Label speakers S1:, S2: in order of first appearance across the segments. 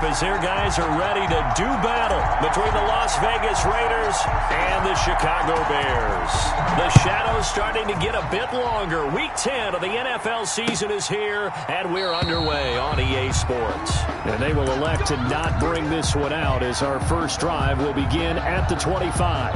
S1: up as their guys are ready to do battle between the Las Vegas Raiders and the Chicago Bears. The shadows starting to get a bit longer. Week 10 of the NFL season is here, and we're underway on EA Sports. And they will elect to not bring this one out as our first drive will begin at the 25.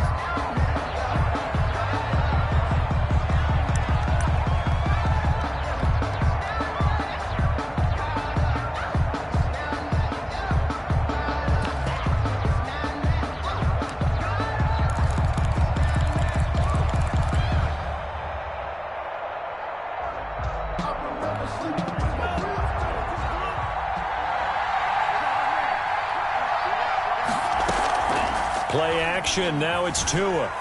S1: Play action. Now it's Tua.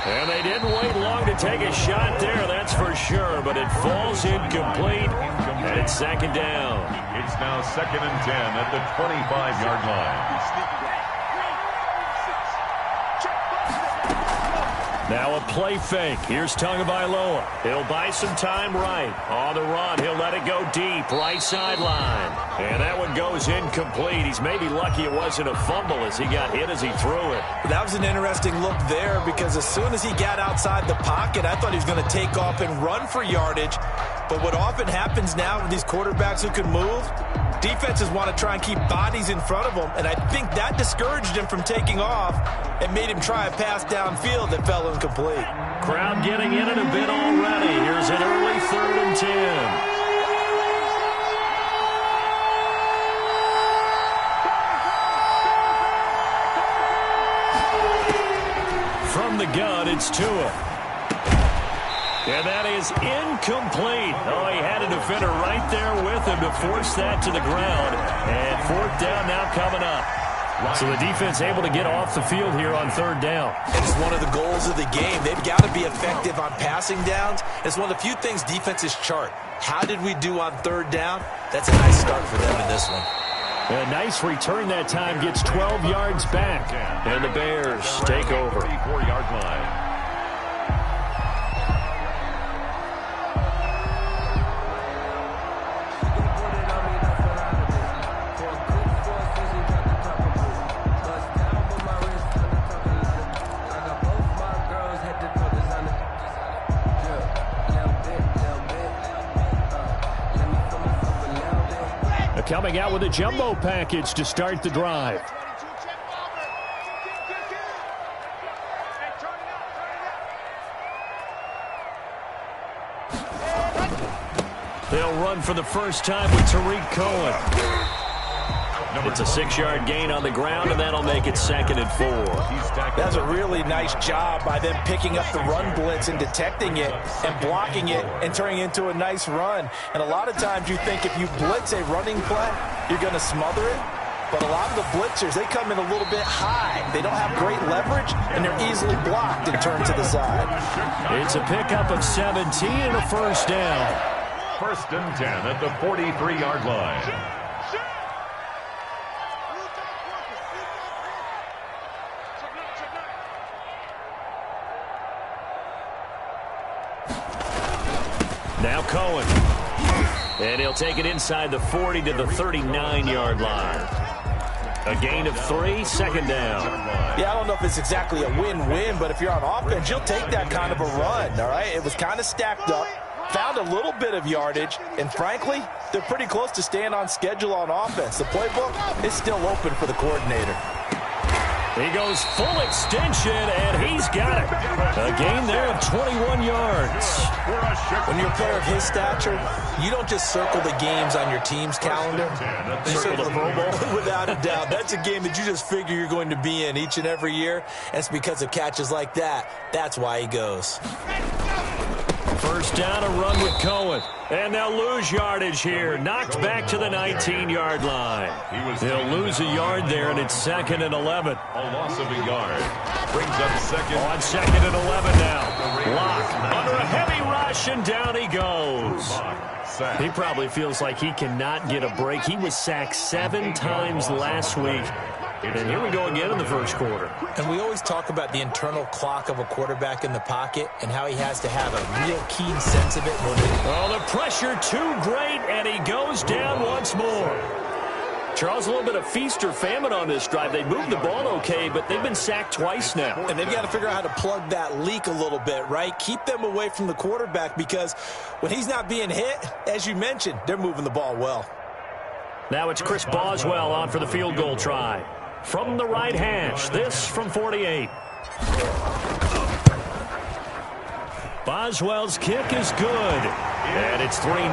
S1: And they didn't wait long to take a shot there, that's for sure, but it falls incomplete, and it's second down.
S2: It's now 2nd and 10 at the 25-yard line.
S1: Now a play fake. Here's Tagovailoa. He'll buy some time right. On the run, he'll let it go deep, right sideline. And that one goes incomplete. He's maybe lucky it wasn't a fumble as he got hit as he threw it.
S3: That was an interesting look there because as soon as he got outside the pocket, I thought he was going to take off and run for yardage. But what often happens now with these quarterbacks who can move, defenses want to try and keep bodies in front of them, and I think that discouraged him from taking off and made him try a pass downfield that fell incomplete.
S1: Crowd getting in it a bit already. Here's an early 3rd and 10. From the gun, it's Tua. And that is incomplete. Oh, he had a defender right there with him to force that to the ground. And 4th down now coming up. So the defense able to get off the field here on 3rd down.
S3: It's one of the goals of the game. They've got to be effective on passing downs. It's one of the few things defenses chart. How did we do on 3rd down? That's a nice start for them in this one.
S1: A nice return that time, gets 12 yards back. And the Bears take over.
S2: 34-yard line.
S1: Coming out with a jumbo package to start the drive. They'll run for the first time with Tariq Cohen. It's a 6-yard gain on the ground, and that'll make it 2nd and 4.
S3: That's a really nice job by them picking up the run blitz and detecting it and blocking it and turning it into a nice run. And a lot of times you think if you blitz a running play, you're going to smother it. But a lot of the blitzers, they come in a little bit high. They don't have great leverage, and they're easily blocked and turned to the side.
S1: It's a pickup of 17 and a first down.
S2: 1st and 10 at the 43-yard line.
S1: Now Cohen. And he'll take it inside the 40 to the 39-yard line. A gain of 3, 2nd down.
S3: Yeah, I don't know if it's exactly a win-win, but if you're on offense, you'll take that kind of a run, all right? It was kind of stacked up, found a little bit of yardage, and frankly, they're pretty close to staying on schedule on offense. The playbook is still open for the coordinator.
S1: He goes full extension, and he's got it. A gain there of 21 yards.
S3: When you're a player of his stature, you don't just circle the games on your team's calendar. You circle the Pro Bowl without a doubt. That's a game that you just figure you're going to be in each and every year. And it's because of catches like that. That's why he goes.
S1: First down, a run with Cohen. And they'll lose yardage here. Knocked back to the 19-yard line. They'll lose a yard there, and it's 2nd and 11.
S2: A loss of a yard. Brings up 2nd.
S1: On 2nd and 11 now. Lock under a heavy rush, and down he goes. He probably feels like he cannot get a break. He was sacked 7 times last week. And here we go again in the first quarter.
S3: And we always talk about the internal clock of a quarterback in the pocket and how he has to have a real keen sense of it.
S1: Oh, the pressure too great, and he goes down once more. Charles, a little bit of feast or famine on this drive. They moved the ball okay, but they've been sacked twice now.
S3: And they've got to figure out how to plug that leak a little bit, right? Keep them away from the quarterback because when he's not being hit, as you mentioned, they're moving the ball well.
S1: Now it's Chris Boswell on for the field goal try. From the right hash, this from 48. Boswell's kick is good. And it's 3-0.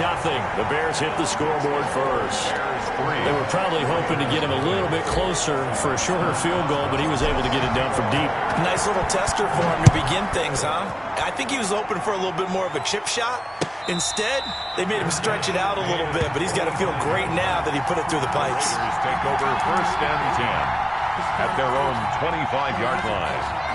S1: The Bears hit the scoreboard first. They were probably hoping to get him a little bit closer for a shorter field goal, but he was able to get it done from deep.
S3: Nice little tester for him to begin things, huh? I think he was open for a little bit more of a chip shot. Instead, they made him stretch it out a little bit, but he's got to feel great now that he put it through the pipes.
S2: Take over 1st and 10 at their own 25-yard line.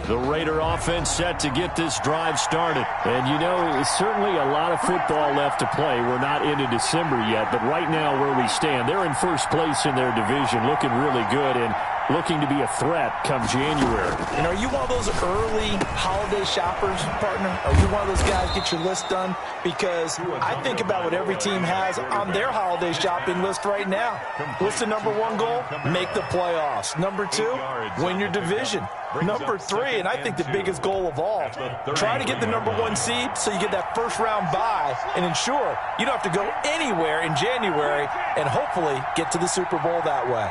S1: The Raider offense set to get this drive started. And, you know, it's certainly a lot of football left to play. We're not into December yet, but right now where we stand, they're in first place in their division, looking really good and looking to be a threat come January.
S3: And are you one of those early holiday shoppers, partner? Are you one of those guys get your list done? Because I think about what every team has on their holiday shopping list right now. What's the number one goal? Make the playoffs. Number two, win your division. Number three, and I think the biggest goal of all, try to get the number one seed so you get that first round bye and ensure you don't have to go anywhere in January and hopefully get to the Super Bowl that way.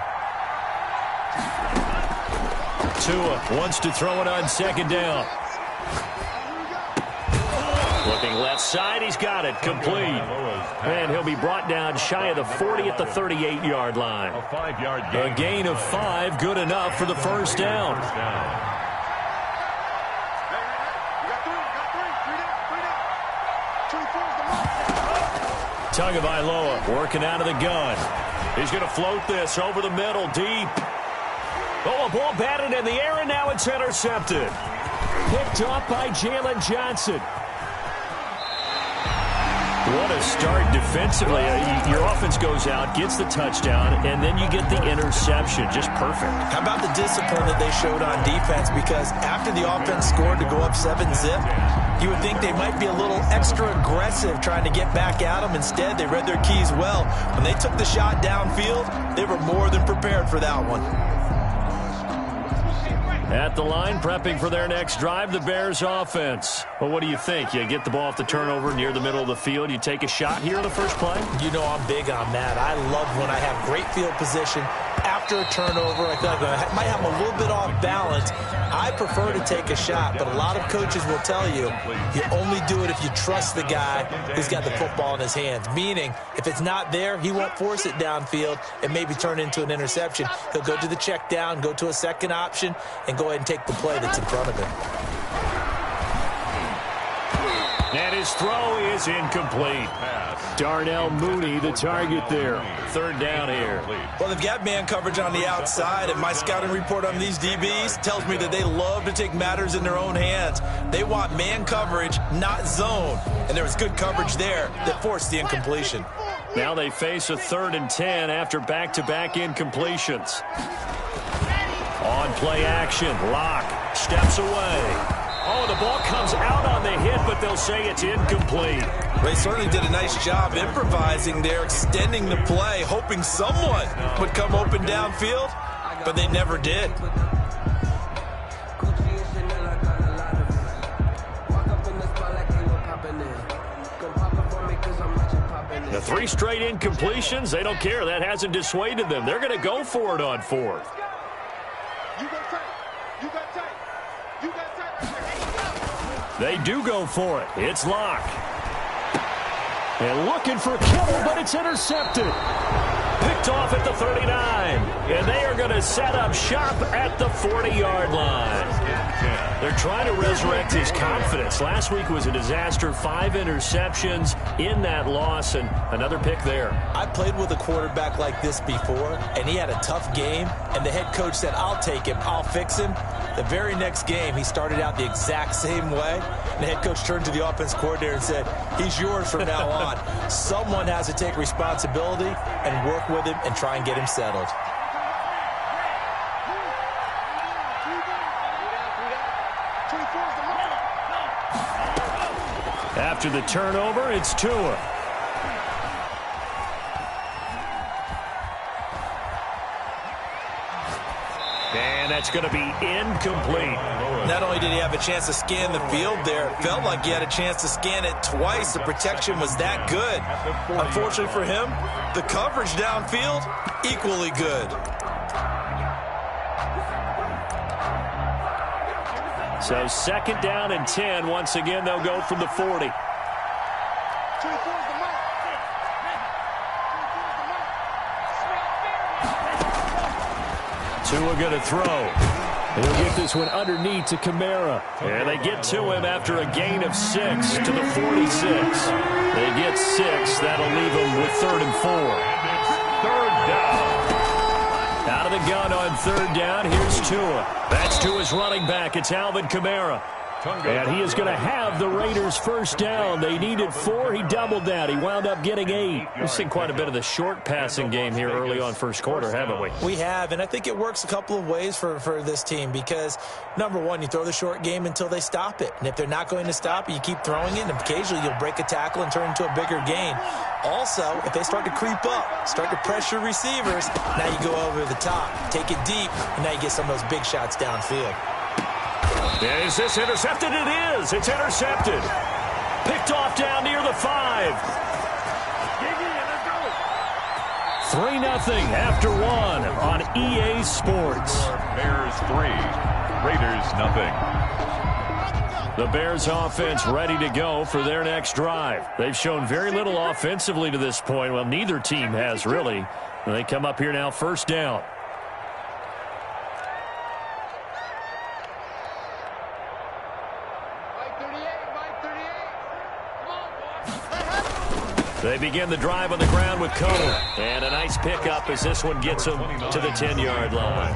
S1: Tua wants to throw it on second down. Looking left side, he's got it, complete. And he'll be brought down shy of the 40 at the 38-yard line. A gain of 5, good enough for the first down. Tagovailoa working out of the gun. He's going to float this over the middle, deep. Oh, a ball batted in the air, and now it's intercepted. Picked off by Jalen Johnson. What a start defensively. Your offense goes out, gets the touchdown, and then you get the interception. Just perfect.
S3: How about the discipline that they showed on defense? Because after the offense scored to go up 7-zip, you would think they might be a little extra aggressive trying to get back at them. Instead, they read their keys well. When they took the shot downfield, they were more than prepared for that one.
S1: At the line, prepping for their next drive, the Bears offense. Well, what do you think? You get the ball off the turnover near the middle of the field. You take a shot here in the first play?
S3: You know I'm big on that. I love when I have great field position after a turnover. I feel like I might have a little bit off balance. I prefer to take a shot, but a lot of coaches will tell you you only do it if you trust the guy who's got the football in his hands. Meaning, if it's not there, he won't force it downfield and maybe turn it into an interception. He'll go to the check down, go to a second option, and go ahead and take the play that's in front of him.
S1: And his throw is incomplete. Darnell Mooney, the target there. Third down here.
S3: Well, they've got man coverage on the outside, and my scouting report on these DBs tells me that they love to take matters in their own hands. They want man coverage, not zone. And there was good coverage there that forced the incompletion.
S1: Now they face a 3rd and 10 after back-to-back incompletions. On play action, Locke steps away. Oh, the ball comes out on the hit, but they'll say it's incomplete.
S3: They certainly did a nice job improvising there, extending the play, hoping someone would come open downfield, but they never did.
S1: The 3 straight incompletions, they don't care. That hasn't dissuaded them. They're going to go for it on 4th. They do go for it. It's Locke. And looking for Kittle, but it's intercepted. Picked off at the 39. And they are going to set up shop at the 40-yard line. They're trying to resurrect his confidence. Last week was a disaster. 5 interceptions in that loss, and another pick there.
S3: I played with a quarterback like this before, and he had a tough game, and the head coach said, I'll take him, I'll fix him. The very next game, he started out the exact same way, and the head coach turned to the offense coordinator and said, he's yours from now on. Someone has to take responsibility and work with him and try and get him settled.
S1: After the turnover, it's Tua. And that's going to be incomplete.
S3: Not only did he have a chance to scan the field there, it felt like he had a chance to scan it twice. The protection was that good. Unfortunately for him, the coverage downfield, equally good.
S1: So 2nd down and 10. Once again, they'll go from the 40. Tua going to throw. He'll get this one underneath to Kamara. And they get to him after a gain of 6 to the 46. They get 6. That'll leave them with 3rd and 4.
S2: Third down.
S1: Out of the gun on 3rd down. Here's Tua. That's Tua's running back. It's Alvin Kamara. And he is going to have the Raiders' first down. They needed 4. He doubled that. He wound up getting 8. We've seen quite a bit of the short passing game here early on first quarter, haven't we?
S3: We have, and I think it works a couple of ways for this team because, number one, you throw the short game until they stop it. And if they're not going to stop it, you keep throwing it, and occasionally you'll break a tackle and turn into a bigger gain. Also, if they start to creep up, start to pressure receivers, now you go over the top, take it deep, and now you get some of those big shots downfield.
S1: Is this intercepted? It is. It's intercepted. Picked off down near the 5. 3-0 after 1 on EA Sports.
S2: Bears 3, Raiders nothing.
S1: The Bears offense ready to go for their next drive. They've shown very little offensively to this point. Well, neither team has really. And they come up here now 1st down. They begin the drive on the ground with Cohen. And a nice pickup as this one gets them to the 10-yard line.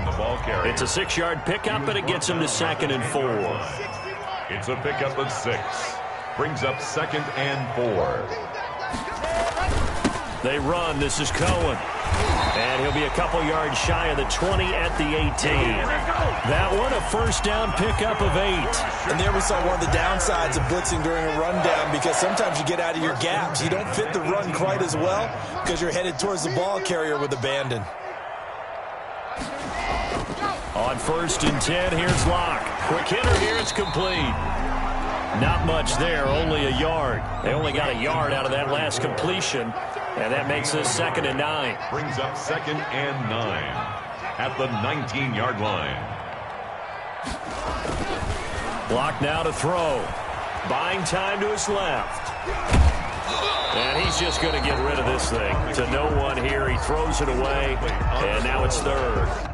S1: It's a 6-yard pickup, and it gets them to 2nd and 4.
S2: It's a pickup of 6. Brings up 2nd and 4.
S1: They run. This is Cohen. And he'll be a couple yards shy of the 20 at the 18. That one, a 1st down pickup of 8.
S3: And there we saw one of the downsides of blitzing during a rundown because sometimes you get out of your gaps. You don't fit the run quite as well because you're headed towards the ball carrier with abandon.
S1: On 1st and 10, here's Locke. Quick hitter here, it's complete. Not much there, only a yard. They only got a yard out of that last completion, and that makes this 2nd and 9.
S2: Brings up 2nd and 9 at the 19-yard line.
S1: Block now to throw. Buying time to his left. And he's just going to get rid of this thing. To no one here, he throws it away, and now it's 3rd.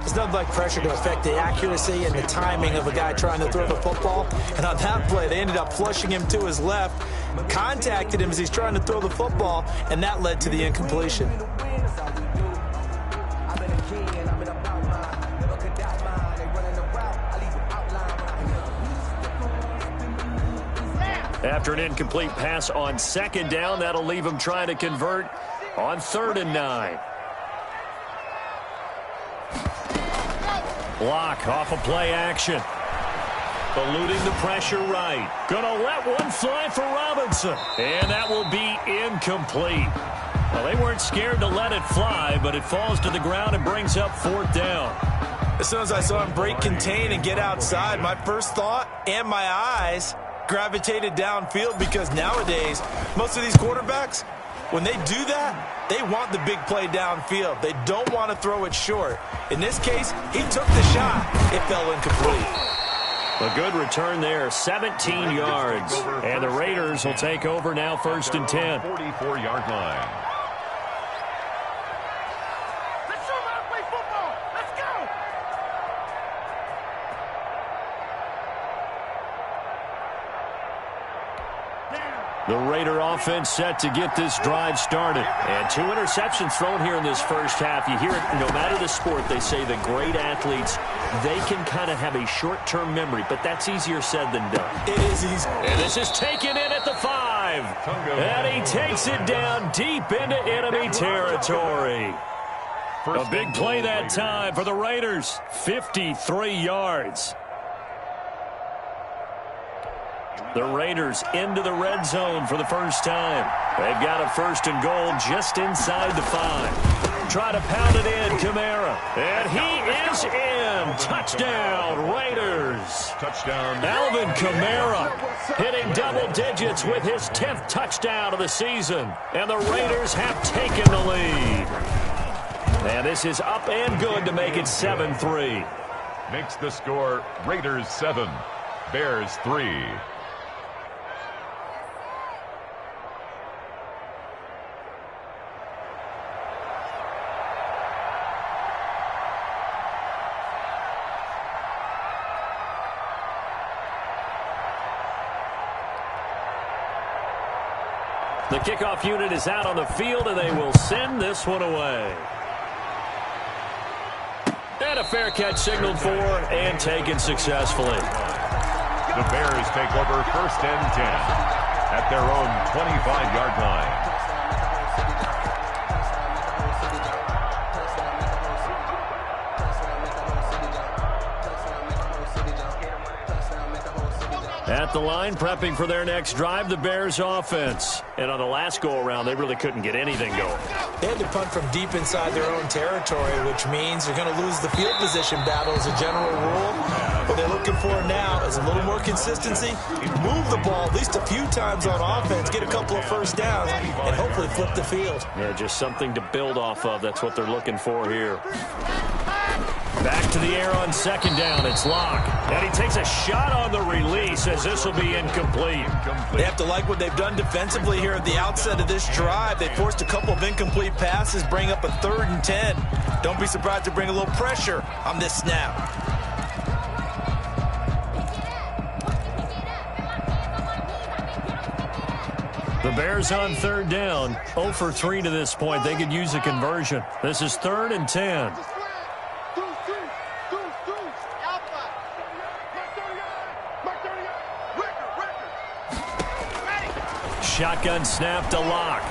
S3: There's nothing like pressure to affect the accuracy and the timing of a guy trying to throw the football. And on that play, they ended up flushing him to his left, contacted him as he's trying to throw the football, and that led to the incompletion.
S1: After an incomplete pass on 2nd down, that'll leave him trying to convert on 3rd and 9. Block off of play action. Eluding the pressure right. Gonna let one fly for Robinson. And that will be incomplete. Well, they weren't scared to let it fly, but it falls to the ground and brings up 4th down.
S3: As soon as I saw him break contain and get outside, my first thought and my eyes gravitated downfield, because nowadays, most of these quarterbacks, when they do that, they want the big play downfield. They don't want to throw it short. In this case, he took the shot. It fell incomplete.
S1: A good return there, 17 yards. And the Raiders will take over now, 1st and 10.
S2: 44-yard line.
S1: The Raider offense set to get this drive started. And 2 interceptions thrown here in this first half. You hear it, no matter the sport, they say the great athletes, they can kind of have a short-term memory, but that's easier said than done.
S3: It is easy.
S1: And this is taken in at the 5. And he takes it down deep into enemy territory. A big play that time for the Raiders. 53 yards. The Raiders into the red zone for the first time. They've got a 1st and goal just inside the 5. Try to pound it in, Kamara. And he is in. Touchdown, Raiders.
S2: Touchdown.
S1: Alvin Kamara hitting double digits with his 10th touchdown of the season. And the Raiders have taken the lead. And this is up and good to make it 7-3.
S2: Makes the score Raiders 7, Bears 3.
S1: The kickoff unit is out on the field, and they will send this one away. And a fair catch signaled for and taken successfully.
S2: The Bears take over 1st and 10 at their own 25-yard line.
S1: At the line, prepping for their next drive, the Bears offense. And on the last go-around, they really couldn't get anything going.
S3: They had to punt from deep inside their own territory, which means they're going to lose the field position battle as a general rule. What they're looking for now is a little more consistency, move the ball at least a few times on offense, get a couple of 1st downs, and hopefully flip the field.
S1: Yeah, just something to build off of. That's what they're looking for here. Back to the air on 2nd down. It's Locke. And he takes a shot on the release as this will be incomplete.
S3: They have to like what they've done defensively here at the outset of this drive. They forced a couple of incomplete passes, bring up a 3rd and 10. Don't be surprised to bring a little pressure on this snap.
S1: The Bears on 3rd down. 0 for 3 to this point. They could use a conversion. This is 3rd and 10. Shotgun snap to Locke.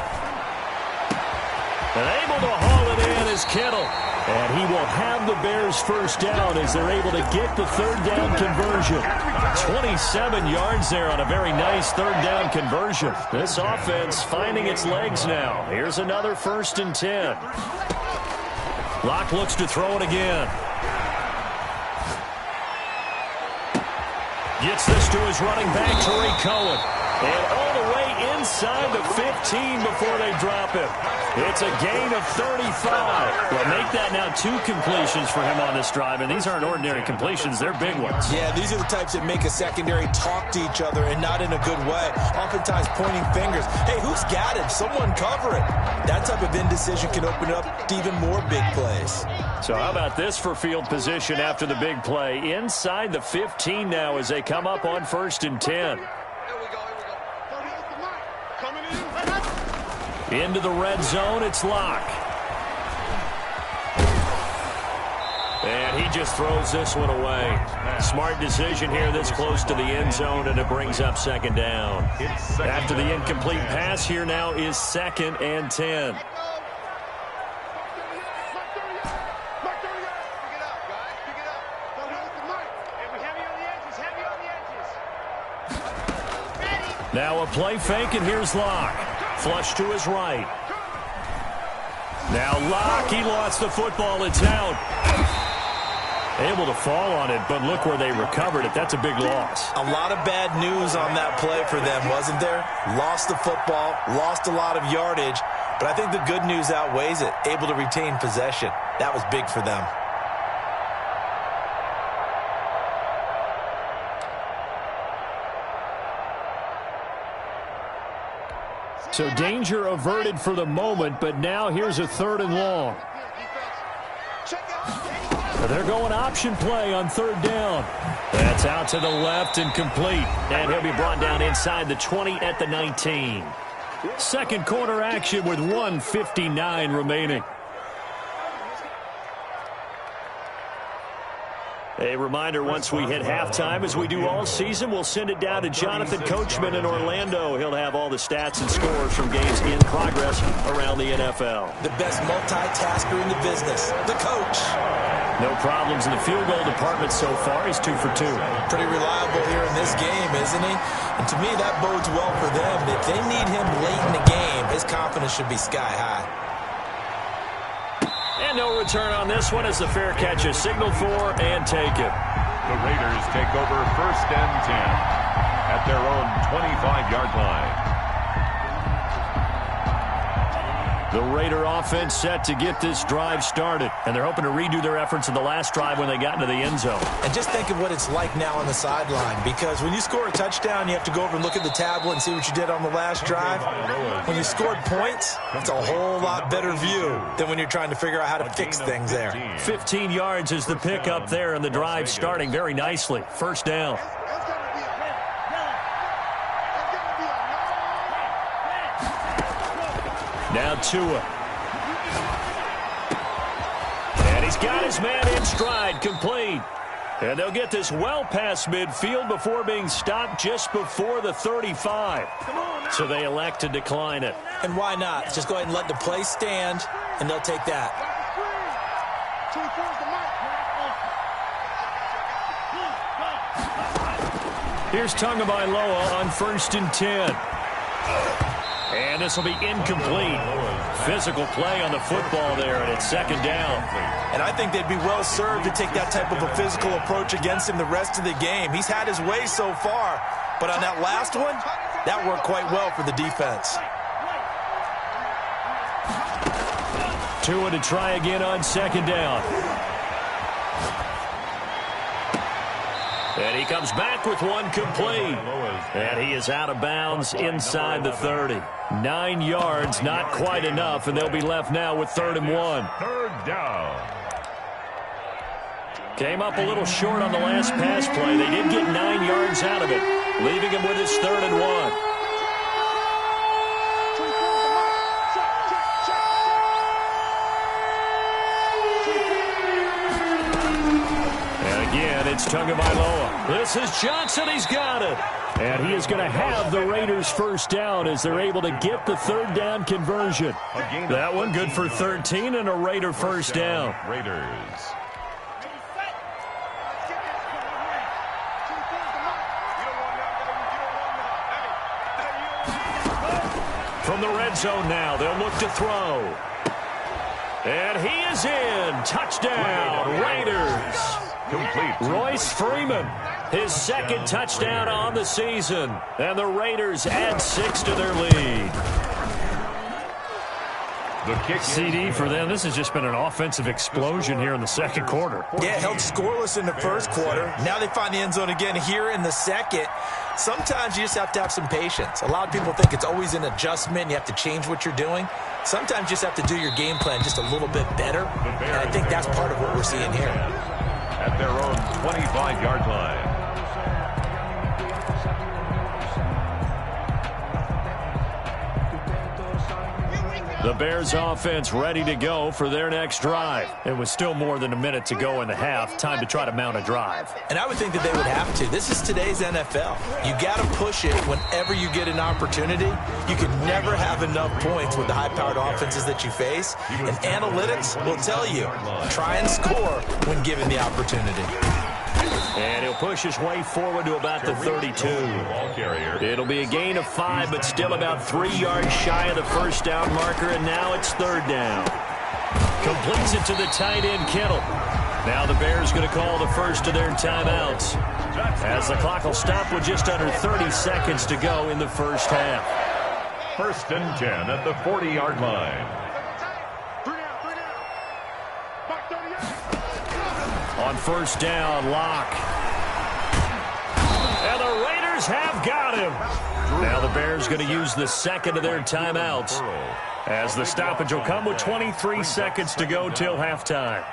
S1: And able to haul it in is Kittle. And he will have the Bears 1st down as they're able to get the 3rd down conversion. 27 yards there on a very nice 3rd down conversion. This offense finding its legs now. Here's another 1st and 10. Locke looks to throw it again. Gets this to his running back, Tariq Cohen. And all the way inside the 15 before they drop him. It's a gain of 35. Well, make that now 2 completions for him on this drive, and these aren't ordinary completions. They're big ones.
S3: Yeah, these are the types that make a secondary talk to each other, and not in a good way. Oftentimes pointing fingers. Hey, who's got him? Someone cover it. That type of indecision can open up to even more big plays.
S1: So how about this for field position after the big play? Inside the 15 now as they come up on 1st and 10. Into the red zone, it's Locke. And he just throws this one away. Smart decision here this close to the end zone, and it brings up 2nd down. After the incomplete pass, here now is 2nd and 10. Now a play fake, and here's Locke. Flush to his right. Now Locke, he lost the football. It's out. Able to fall on it, but look where they recovered it. That's a big loss.
S3: A lot of bad news on that play for them, wasn't there? Lost the football, lost a lot of yardage, but I think the good news outweighs it. Able to retain possession. That was big for them.
S1: So danger averted for the moment, but now here's a 3rd and long. They're going option play on 3rd down. That's out to the left and complete. And he'll be brought down inside the 20 at the 19. Second quarter action with 1:59 remaining. A reminder, once we hit halftime, as we do all season, we'll send it down to Jonathan Coachman in Orlando. He'll have all the stats and scores from games in progress around the NFL.
S3: The best multitasker in the business, the coach.
S1: No problems in the field goal department so far. He's 2 for 2.
S3: Pretty reliable here in this game, isn't he? And to me, that bodes well for them. If they need him late in the game, his confidence should be sky high.
S1: And no return on this one as the fair catch is signaled for and taken.
S2: The Raiders take over 1st and 10 at their own 25-yard line.
S1: The Raider offense set to get this drive started, and they're hoping to redo their efforts in the last drive when they got into the end zone.
S3: And just think of what it's like now on the sideline, because when you score a touchdown, you have to go over and look at the tablet and see what you did on the last drive. When you scored points, it's a whole lot better view than when you're trying to figure out how to fix things there.
S1: 15 yards is the pickup there, and the drive starting very nicely. 1st down. Now Tua. And he's got his man in stride, complete. And they'll get this well past midfield before being stopped just before the 35. So they elect to decline it.
S3: And why not? Just go ahead and let the play stand, and they'll take that.
S1: Here's Tagovailoa on 1st and 10. And this will be incomplete. Physical play on the football there, and it's 2nd down.
S3: And I think they'd be well served to take that type of a physical approach against him the rest of the game. He's had his way so far, but on that last one, that worked quite well for the defense.
S1: Tua to try again on 2nd down. And he comes back with one complete. And he is out of bounds inside the 30. 9 yards, not quite enough, and they'll be left now with 3rd and 1.
S2: 3rd down.
S1: Came up a little short on the last pass play. They did get 9 yards out of it, leaving him with his 3rd and 1. It's Tagovailoa. This is Johnson. He's got it. And he is going to have the Raiders 1st down as they're able to get the 3rd down conversion. That one good for 13 and a Raider 1st down.
S2: Raiders.
S1: From the red zone now, they'll look to throw. And he is in. Touchdown, Raiders.
S2: Complete.
S1: Royce Freeman, his 2nd touchdown on the season. And the Raiders add 6 to their lead.
S2: The kick.
S1: CD for them. This has just been an offensive explosion here in the 2nd quarter.
S3: Yeah, held scoreless in the 1st quarter. Now they find the end zone again here in the 2nd. Sometimes you just have to have some patience. A lot of people think it's always an adjustment. You have to change what you're doing. Sometimes you just have to do your game plan just a little bit better. And I think that's part of what we're seeing here.
S2: At their own 25-yard line.
S1: The Bears offense ready to go for their next drive. It was still more than a minute to go in the half. Time to try to mount a drive.
S3: And I would think that they would have to. This is today's NFL. You got to push it whenever you get an opportunity. You can never have enough points with the high-powered offenses that you face. And analytics will tell you, try and score when given the opportunity.
S1: And he'll push his way forward to about the 32. It'll be a gain of 5, but still about 3 yards shy of the 1st down marker, and now it's 3rd down. Completes it to the tight end, Kittle. Now the Bears going to call the first of their timeouts, as the clock will stop with just under 30 seconds to go in the first half.
S2: 1st and 10 at the 40-yard line.
S1: On 1st down, Locke. And the Raiders have got him. Now the Bears going to use the second of their timeouts, as the stoppage will come with 23 seconds to go till halftime.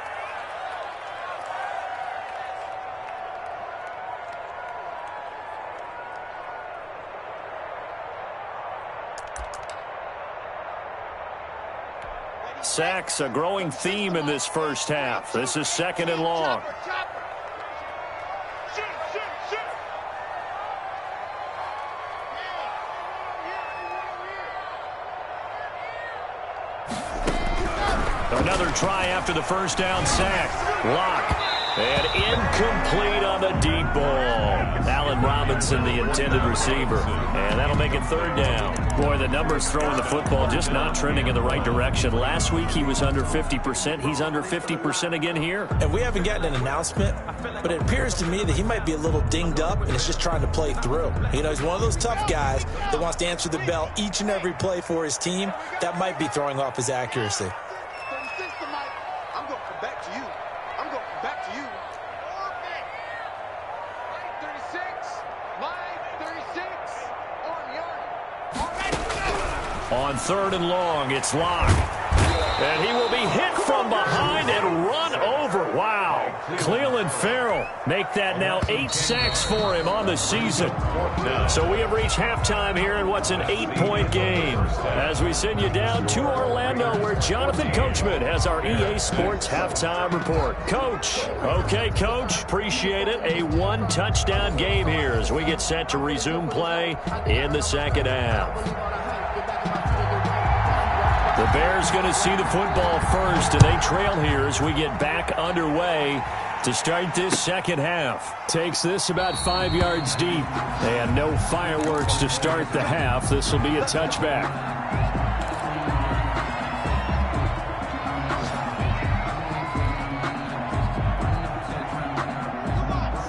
S1: Sacks, a growing theme in this first half. This is 2nd and long. Another try after the first down sack. Locke. And incomplete on the deep ball. Allen Robinson, the intended receiver. And that'll make it 3rd down. Boy, the numbers throwing the football just not trending in the right direction. Last week he was under 50%. He's under 50% again here.
S3: And we haven't gotten an announcement, but it appears to me that he might be a little dinged up and is just trying to play through. You know, he's one of those tough guys that wants to answer the bell each and every play for his team. That might be throwing off his accuracy.
S1: On 3rd and long, it's Locke. And he will be hit from behind and run over. Wow. Cleveland Farrell make that now 8 sacks for him on the season. So we have reached halftime here in what's an 8-point game, as we send you down to Orlando, where Jonathan Coachman has our EA Sports halftime report. Coach. Okay, Coach. Appreciate it. A 1-touchdown game here as we get set to resume play in the second half. The Bears going to see the football first, and they trail here as we get back underway to start this second half. Takes this about 5 yards deep, and no fireworks to start the half. This will be a touchback.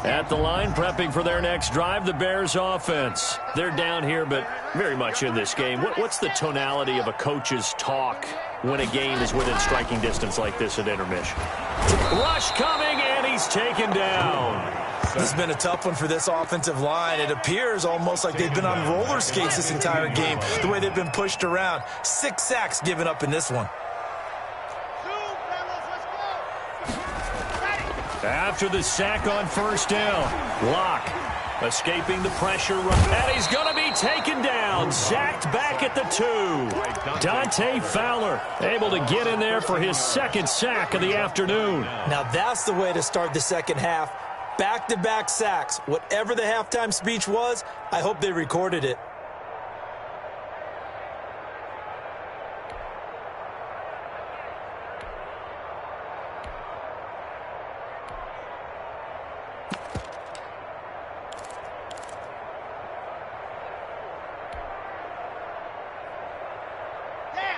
S1: At the line, prepping for their next drive, the Bears offense. They're down here, but very much in this game. What's the tonality of a coach's talk when a game is within striking distance like this at intermission? Rush coming, and he's taken down.
S3: This has been a tough one for this offensive line. It appears almost like they've been on roller skates this entire game, the way they've been pushed around. 6 sacks given up in this one.
S1: After the sack on 1st down, Locke escaping the pressure, and he's going to be taken down, sacked back at the 2. Dante Fowler able to get in there for his 2nd sack of the afternoon.
S3: Now that's the way to start the second half. Back-to-back sacks. Whatever the halftime speech was, I hope they recorded it.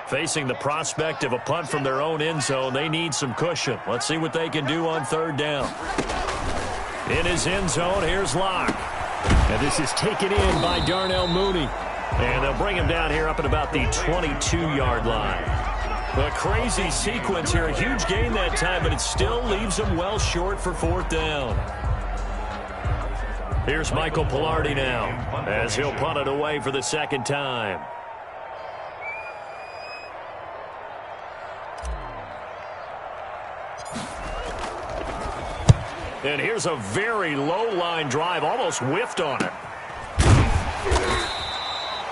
S1: Facing the prospect of a punt from their own end zone, they need some cushion. Let's see what they can do on 3rd down. In his end zone, here's Locke. And this is taken in by Darnell Mooney. And they'll bring him down here up at about the 22-yard line. A crazy sequence here. A huge gain that time, but it still leaves them well short for 4th down. Here's Michael Pilardi now, as he'll punt it away for the 2nd time. And here's a very low-line drive, almost whiffed on it.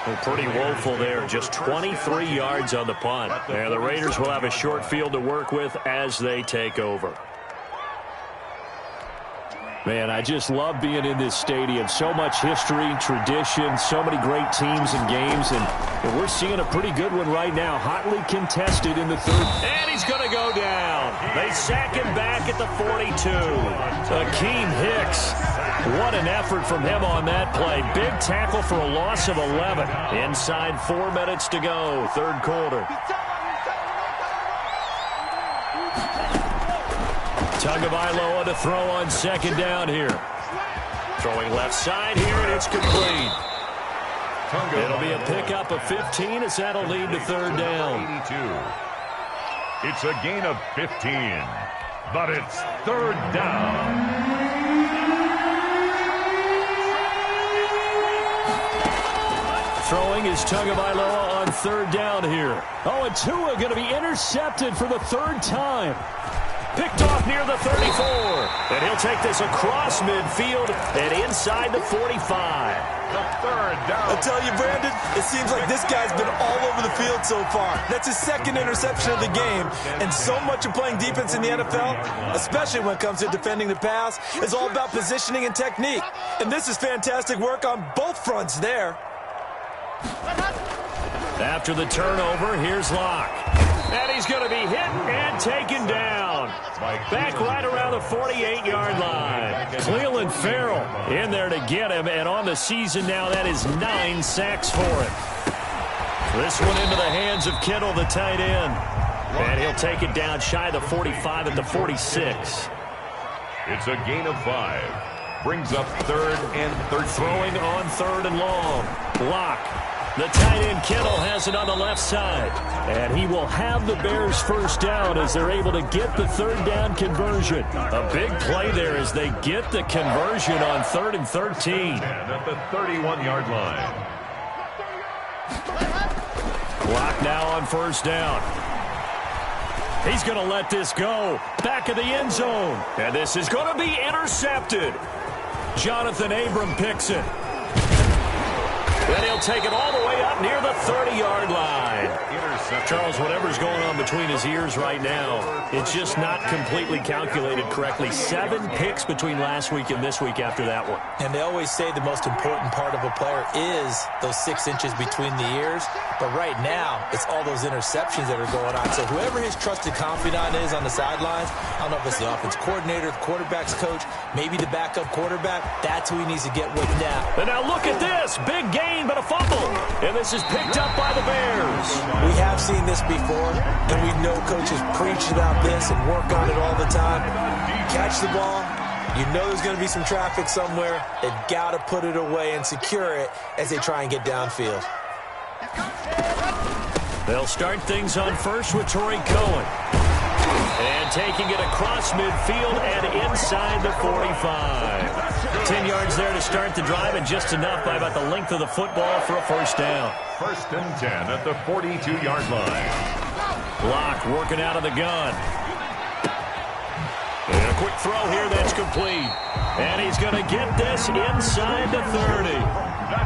S1: Well, pretty woeful there, just 23 yards on the punt. And the Raiders will have a short field to work with as they take over. Man, I just love being in this stadium. So much history, tradition, so many great teams and games, and we're seeing a pretty good one right now. Hotly contested in the 3rd. And he's going to go down. They sack him back at the 42. Akeem Hicks. What an effort from him on that play. Big tackle for a loss of 11. Inside 4 minutes to go, 3rd quarter. Tagovailoa to throw on second down here. Throwing left side here, and it's complete. It'll be a pickup of 15 as that'll lead to third down.
S2: 82. It's a gain of 15, but it's third down.
S1: Throwing is Tagovailoa on third down here. Oh, and Tua going to be intercepted for the third time. Picked off near the 34. And he'll take this across midfield and inside the 45.
S2: The third down.
S3: I tell you, Brandon, it seems like this guy's been all over the field so far. That's his second interception of the game. And so much of playing defense in the NFL, especially when it comes to defending the pass, is all about positioning and technique. And this is fantastic work on both fronts there.
S1: After the turnover, here's Locke. And he's going to be hit and taken down. Back right around the 48-yard line. Cleveland Farrell in there to get him. And on the season now, that is 9 sacks for him. This one into the hands of Kittle, the tight end. And he'll take it down shy of the 45 at the 46.
S2: It's a gain of 5. Brings up third and 13.
S1: Throwing on third and long. Locke. The tight end Kittle has it on the left side. And he will have the Bears first down as they're able to get the third down conversion. A big play there as they get the conversion on third and 13.
S2: And at the 31-yard line.
S1: Clock now on first down. He's going to let this go. Back of the end zone. And this is going to be intercepted. Jonathan Abram picks it. And he'll take it all the way up near the 30-yard line. Charles, whatever's going on between his ears right now, it's just not completely calculated correctly. 7 picks between last week and this week after that one.
S3: And they always say the most important part of a player is those 6 inches between the ears. But right now, it's all those interceptions that are going on. So whoever his trusted confidant is on the sidelines, I don't know if it's the offense coordinator, the quarterback's coach, maybe the backup quarterback, that's who he needs to get with now.
S1: And now look at this. Big gain, but a fumble. And this is picked up by the Bears.
S3: We have seen this before, and we know coaches preach about this and work on it all the time. Catch the ball. You know there's going to be some traffic somewhere. They've got to put it away and secure it as they try and get downfield.
S1: They'll start things on first with Torrey Cohen. And taking it across midfield and inside the 45. 10 yards there to start the drive, and just enough by about the length of the football for a first down.
S2: First and 10 at the 42-yard line.
S1: Locke working out of the gun. And a quick throw here that's complete. And he's going to get this inside the 30.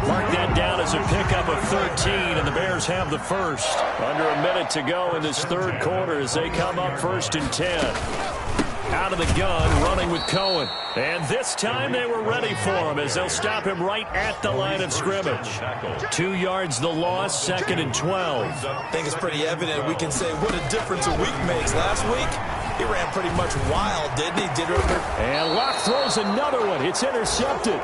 S1: Mark that down as a pickup of 13, and the Bears have the first. Under a minute to go in this third quarter as they come up first and 10. Out of the gun, running with Cohen. And this time they were ready for him as they'll stop him right at the line of scrimmage. 2 yards the loss, second and 12.
S3: I think it's pretty evident we can say what a difference a week makes. Last week, he ran pretty much wild, didn't he?
S1: And Locke throws another one. It's intercepted.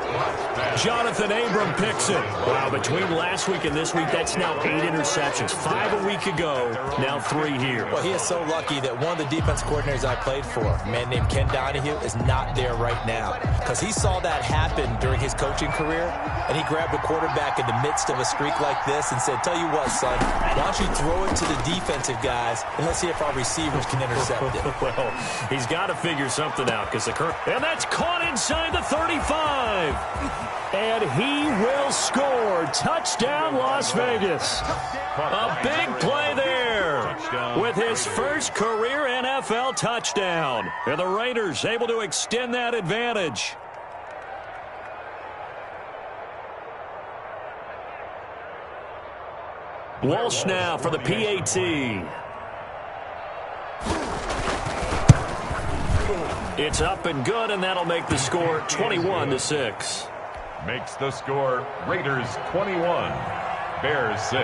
S1: Jonathan Abram picks it. Wow, between last week and this week, that's now 8 interceptions. 5 a week ago, now 3 here.
S3: Well, he is so lucky that one of the defense coordinators I played for, a man named Ken Donahue, is not there right now. Because he saw that happen during his coaching career, and he grabbed a quarterback in the midst of a streak like this and said, tell you what, son, why don't you throw it to the defensive guys, and let's see if our receivers can intercept it.
S1: Well, he's got to figure something out because the current... And that's caught inside the 35. And he will score. Touchdown, Las Vegas. A big play there with his first career NFL touchdown. And the Raiders able to extend that advantage. Walsh now for the PAT. It's up and good, and that'll make the score 21-6.
S2: Makes the score Raiders 21, Bears 6.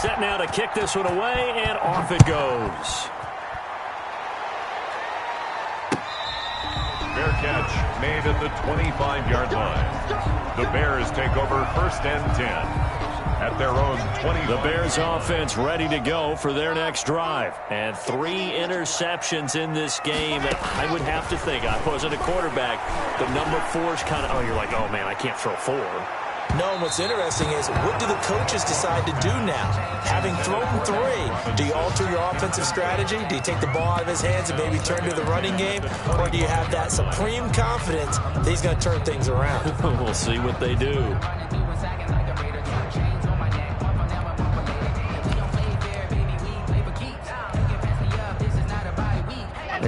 S1: Set now to kick this one away, and off it goes.
S2: Fair catch made at the 25-yard line. The Bears take over first and 10 at their own 20.
S1: The Bears offense ready to go for their next drive. And 3 interceptions in this game. I would have to think, I wasn't a quarterback, but number 4 is kind of, oh, you're like, oh, man, I can't throw 4.
S3: No, and what's interesting is, what do the coaches decide to do now? Having thrown 3, do you alter your offensive strategy? Do you take the ball out of his hands and maybe turn to the running game? Or do you have that supreme confidence that he's going to turn things around?
S1: We'll see what they do.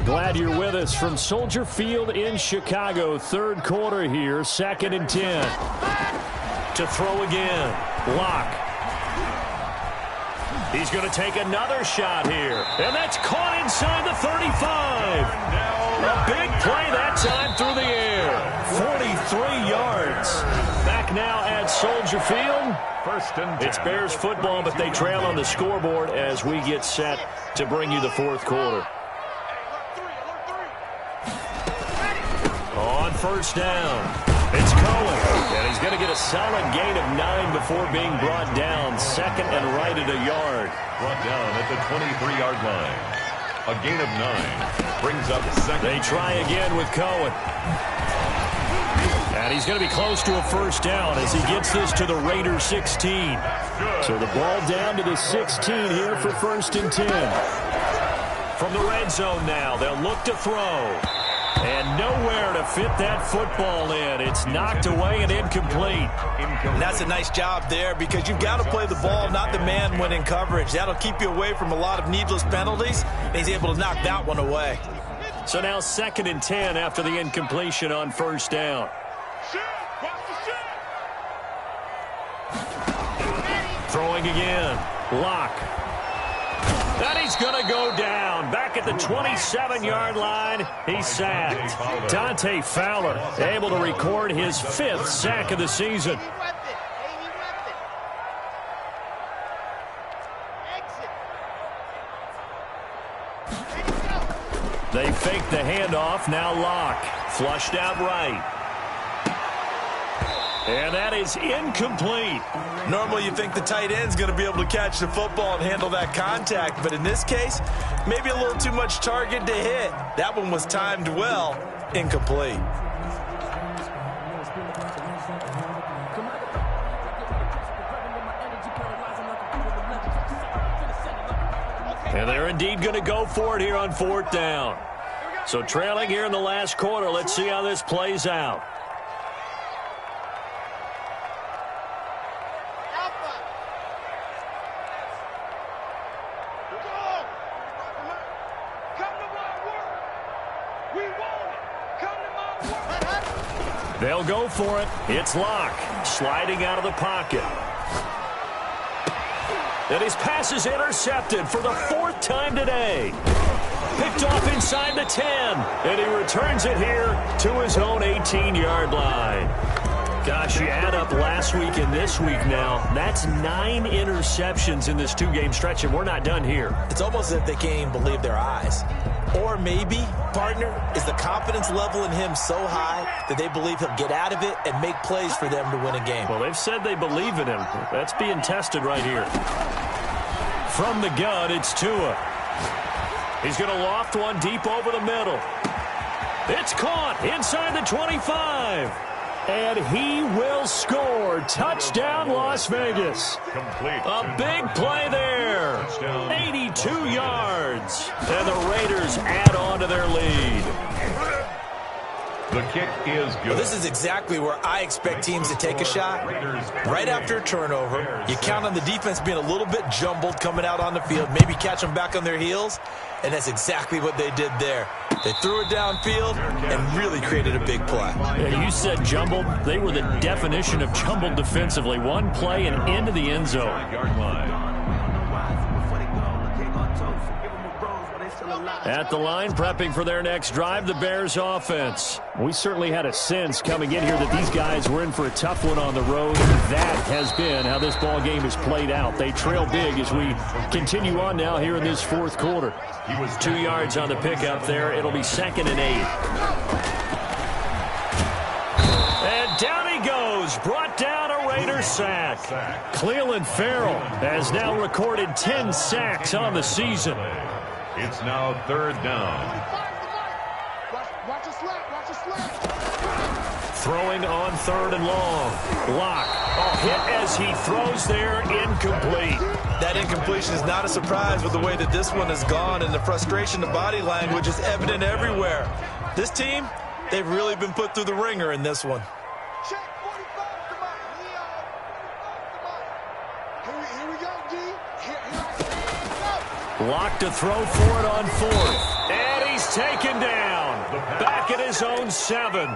S1: Glad you're with us from Soldier Field in Chicago. Third quarter here, 2nd and 10. To throw again. Locke. He's going to take another shot here. And that's caught inside the 35. A big play that time through the air. 43 yards. Back now at Soldier Field.
S2: First and 10.
S1: It's Bears football, but they trail on the scoreboard as we get set to bring you the 4th quarter. On first down, it's Cohen, and he's going to get a solid gain of 9 before being brought down. 2nd and right at a yard.
S2: Brought down at the 23-yard line. A gain of 9 brings up 2nd.
S1: They try again with Cohen. And he's going to be close to a first down as he gets this to the Raiders 16. So the ball down to the 16 here for 1st and 10. From the red zone now, they'll look to throw. And nowhere to fit that football in. It's knocked away and incomplete.
S3: And that's a nice job there, because you've got to play the ball, not the man when in coverage. That'll keep you away from a lot of needless penalties, and he's able to knock that one away.
S1: So now 2nd and 10 after the incompletion on first down. Throwing again. Locke. And he's going to go down. Back at the 27-yard line, he's sacked. Dante Fowler able to record his 5th sack of the season. They fake the handoff. Now Locke. Flushed out right. And that is incomplete.
S3: Normally you think the tight end's going to be able to catch the football and handle that contact, but in this case, maybe a little too much target to hit. That one was timed well. Incomplete.
S1: And they're indeed going to go for it here on 4th down. So trailing here in the last quarter. Let's see how this plays out. They'll go for it. It's Locke sliding out of the pocket. And his pass is intercepted for the 4th time today. Picked off inside the 10. And he returns it here to his own 18-yard line. Gosh, you add up last week and this week now. That's 9 interceptions in this 2-game stretch, and we're not done here.
S3: It's almost as if they can't even believe their eyes. Or maybe, partner, is the confidence level in him so high that they believe he'll get out of it and make plays for them to win a game.
S1: Well, they've said they believe in him. That's being tested right here. From the gun, it's Tua. He's going to loft one deep over the middle. It's caught inside the 25. And he will score. Touchdown, Las Vegas.
S2: Complete.
S1: A big play there. 82 yards. And the Raiders add on to their lead.
S2: The kick is good.
S3: Well, this is exactly where I expect teams to take a shot. Right after a turnover, you count on the defense being a little bit jumbled coming out on the field, maybe catch them back on their heels, and that's exactly what they did there. They threw it downfield and really created a big play.
S1: Yeah, you said jumbled. They were the definition of jumbled defensively. One play and into the end zone.
S2: Yard line.
S1: At the line, prepping for their next drive, the Bears offense. We certainly had a sense coming in here that these guys were in for a tough one on the road. That has been how this ball game has played out. They trail big as we continue on now here in this 4th quarter. He was 2 yards on the pickup there. It'll be 2nd and 8. And down he goes. Brought down a Raider sack. Cleveland Farrell has now recorded 10 sacks on the season.
S2: It's now 3rd down.
S1: Throwing on 3rd and long. Block. Hit as he throws there, incomplete.
S3: That incompletion is not a surprise with the way that this one has gone, and the frustration, the body language is evident everywhere. This team, they've really been put through the ringer in this one.
S1: Lock to throw for it on 4th. And he's taken down. Back at his own 7.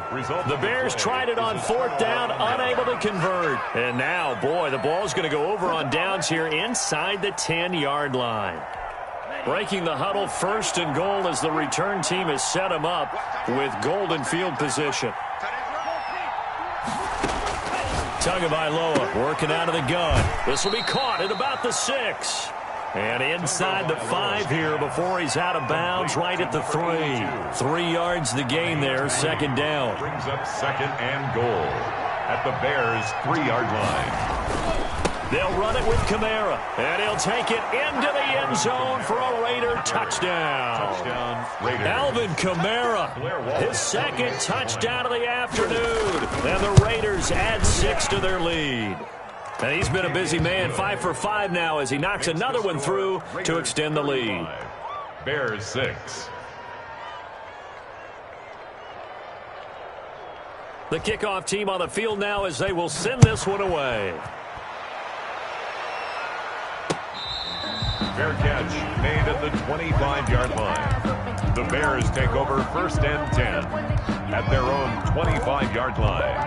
S1: The Bears tried it on 4th down, unable to convert. And now, boy, the ball's going to go over on downs here inside the 10-yard line. Breaking the huddle, 1st and goal as the return team has set him up with golden field position. Tagovailoa working out of the gun. This will be caught at about the 6. And inside the 5 here before he's out of bounds right at the 3. 3 yards the gain there, 2nd down.
S2: Brings up 2nd and goal at the Bears' 3-yard line.
S1: They'll run it with Kamara, and he'll take it into the end zone for a Raider touchdown.
S2: Touchdown, Raiders.
S1: Alvin Kamara, his 2nd touchdown of the afternoon. And the Raiders add 6 to their lead. And he's been a busy man, 5 for 5 now as he knocks another one through to extend the lead.
S2: Bears 6.
S1: The kickoff team on the field now as they will send this one away.
S2: Fair catch made at the 25-yard line. The Bears take over 1st and 10 at their own 25-yard line.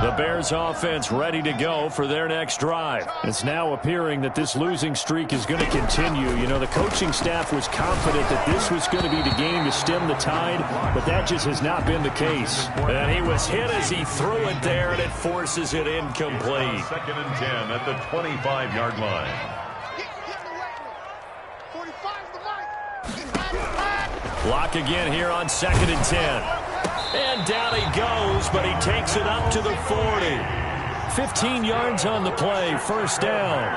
S1: The Bears offense ready to go for their next drive. It's now appearing that this losing streak is going to continue. You know, the coaching staff was confident that this was going to be the game to stem the tide, but that just has not been the case. And he was hit as he threw it there, and it forces it incomplete.
S2: 2nd and 10 at the 25-yard line.
S1: Block again here on 2nd and 10. And down he goes, but he takes it up to the 40. 15 yards on the play, 1st down.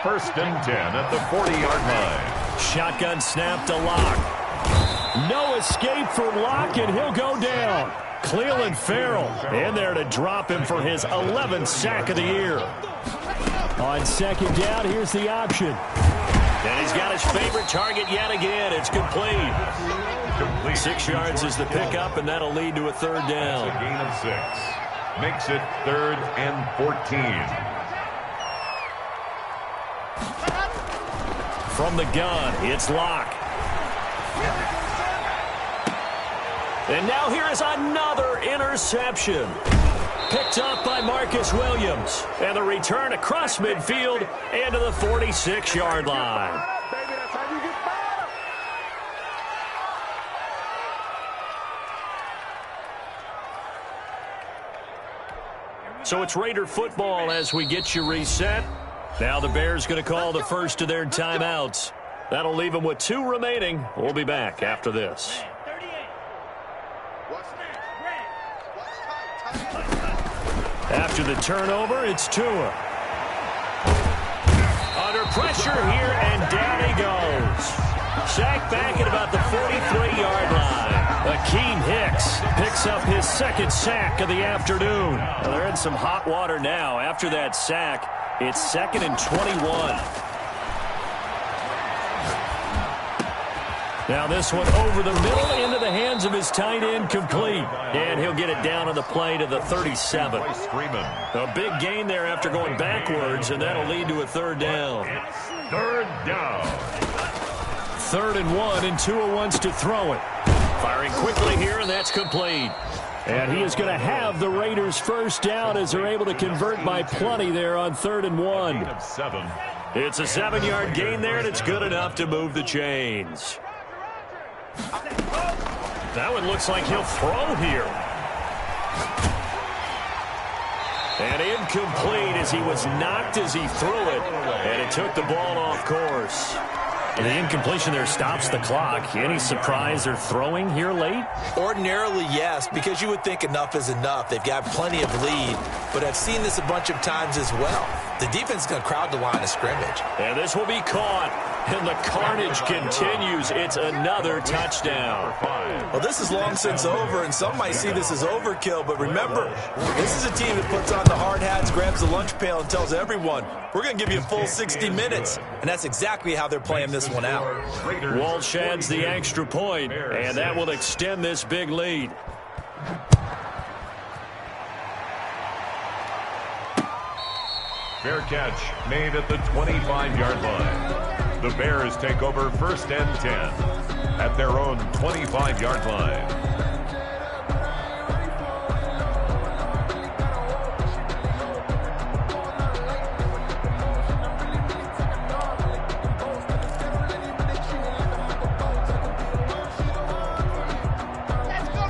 S2: 1st and 10 at the 40-yard line.
S1: Shotgun snap to Lock. No escape for Lock, and he'll go down. Cleveland Farrell in there to drop him for his 11th sack of the year. On 2nd down, here's the option. And he's got his favorite target yet again. It's complete. 6 yards is the pickup, and that'll lead to a 3rd down.
S2: That's a gain of 6. Makes it 3rd and 14.
S1: From the gun, it's Lock. And now here is another interception. Picked up by Marcus Williams. And the return across midfield into the 46-yard line. So it's Raider football as we get you reset. Now the Bears going to call the first of their timeouts. That'll leave them with 2 remaining. We'll be back after this. After the turnover, it's Tua. Under pressure here, and down he goes. Sacked back at about the 43-yard line. Akeem Hicks picks up his 2nd sack of the afternoon. Well, they're in some hot water now. After that sack, it's 2nd and 21. Now this one over the middle into the hands of his tight end, complete. And he'll get it down on the play to the 37. A big gain there after going backwards, and that'll lead to a 3rd down.
S2: 3rd down.
S1: 3rd and 1, and Tua wants to throw it. Firing quickly here, and that's complete. And he is going to have the Raiders' 1st down as they're able to convert by plenty there on 3rd and 1. It's a 7-yard gain there, and it's good enough to move the chains. That one looks like he'll throw here. And incomplete as he was knocked as he threw it. And it took the ball off course. The incompletion there stops the clock. Any surprise they're throwing here late?
S3: Ordinarily, yes, because you would think enough is enough. They've got plenty of lead, but I've seen this a bunch of times as well. The defense is going to crowd the line of scrimmage.
S1: And this will be caught, and the carnage continues. It's another touchdown.
S3: Well, this is long since over, and some might see this as overkill, but remember, this is a team that puts on the hard hats, grabs the lunch pail, and tells everyone, we're going to give you a full 60 minutes, and that's exactly how they're playing this one out.
S1: Walsh adds the extra point, and that will extend this big lead.
S2: Fair catch made at the 25-yard line. The Bears take over 1st and 10 at their own 25-yard line.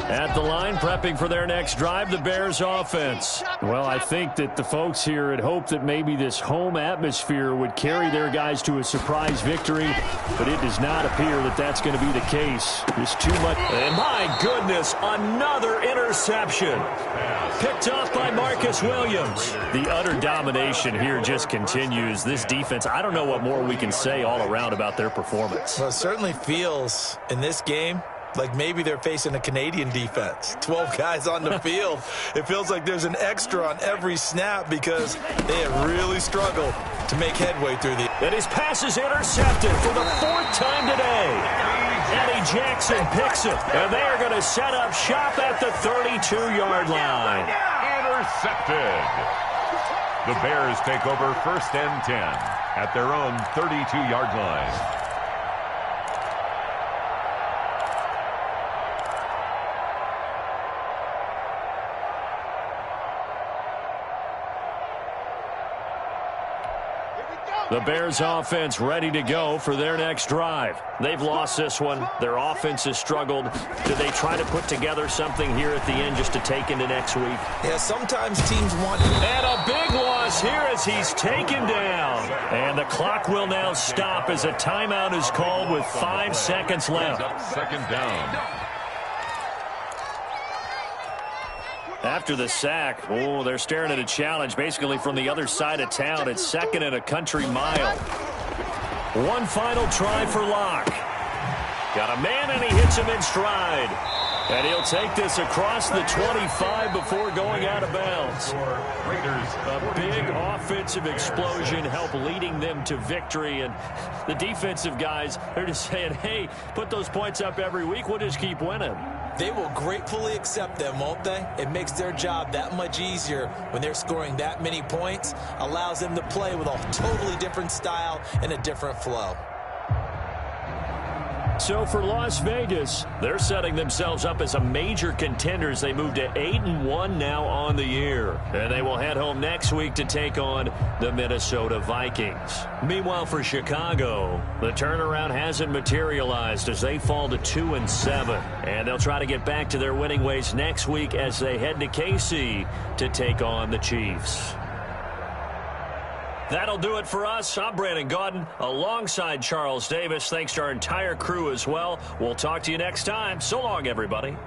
S1: At the line, prepping for their next drive, the Bears offense. Well, I think that the folks here had hoped that maybe this home atmosphere would carry their guys to a surprise victory, but it does not appear that that's going to be the case. There's too much. And my goodness, another interception. Picked off by Marcus Williams. The utter domination here just continues. This defense, I don't know what more we can say all around about their performance.
S3: Well, it certainly feels in this game like maybe they're facing a Canadian defense. 12 guys on the field. It feels like there's an extra on every snap because they have really struggled to make headway through the...
S1: And his pass is intercepted for the 4th time today. Eddie Jackson picks it. And they are going to set up shop at the 32-yard line.
S2: Intercepted. The Bears take over 1st and 10 at their own 32-yard line.
S1: The Bears offense ready to go for their next drive. They've lost this one. Their offense has struggled. Do they try to put together something here at the end just to take into next week?
S3: Yeah, sometimes teams want...
S1: And a big loss here as he's taken down. And the clock will now stop as a timeout is called with 5 seconds left.
S2: 2nd down.
S1: After the sack, oh, they're staring at a challenge basically from the other side of town. It's 2nd and a country mile. One final try for Locke. Got a man and he hits him in stride. And he'll take this across the 25 before going out of bounds. A big offensive explosion helped leading them to victory. And the defensive guys, they're just saying, hey, put those points up every week. We'll just keep winning.
S3: They will gratefully accept them, won't they? It makes their job that much easier when they're scoring that many points. Allows them to play with a totally different style and a different flow.
S1: So for Las Vegas, they're setting themselves up as a major contender as they move to 8-1 now on the year. And they will head home next week to take on the Minnesota Vikings. Meanwhile, for Chicago, the turnaround hasn't materialized as they fall to 2-7. And they'll try to get back to their winning ways next week as they head to KC to take on the Chiefs. That'll do it for us. I'm Brandon Gaudin alongside Charles Davis. Thanks to our entire crew as well. We'll talk to you next time. So long, everybody.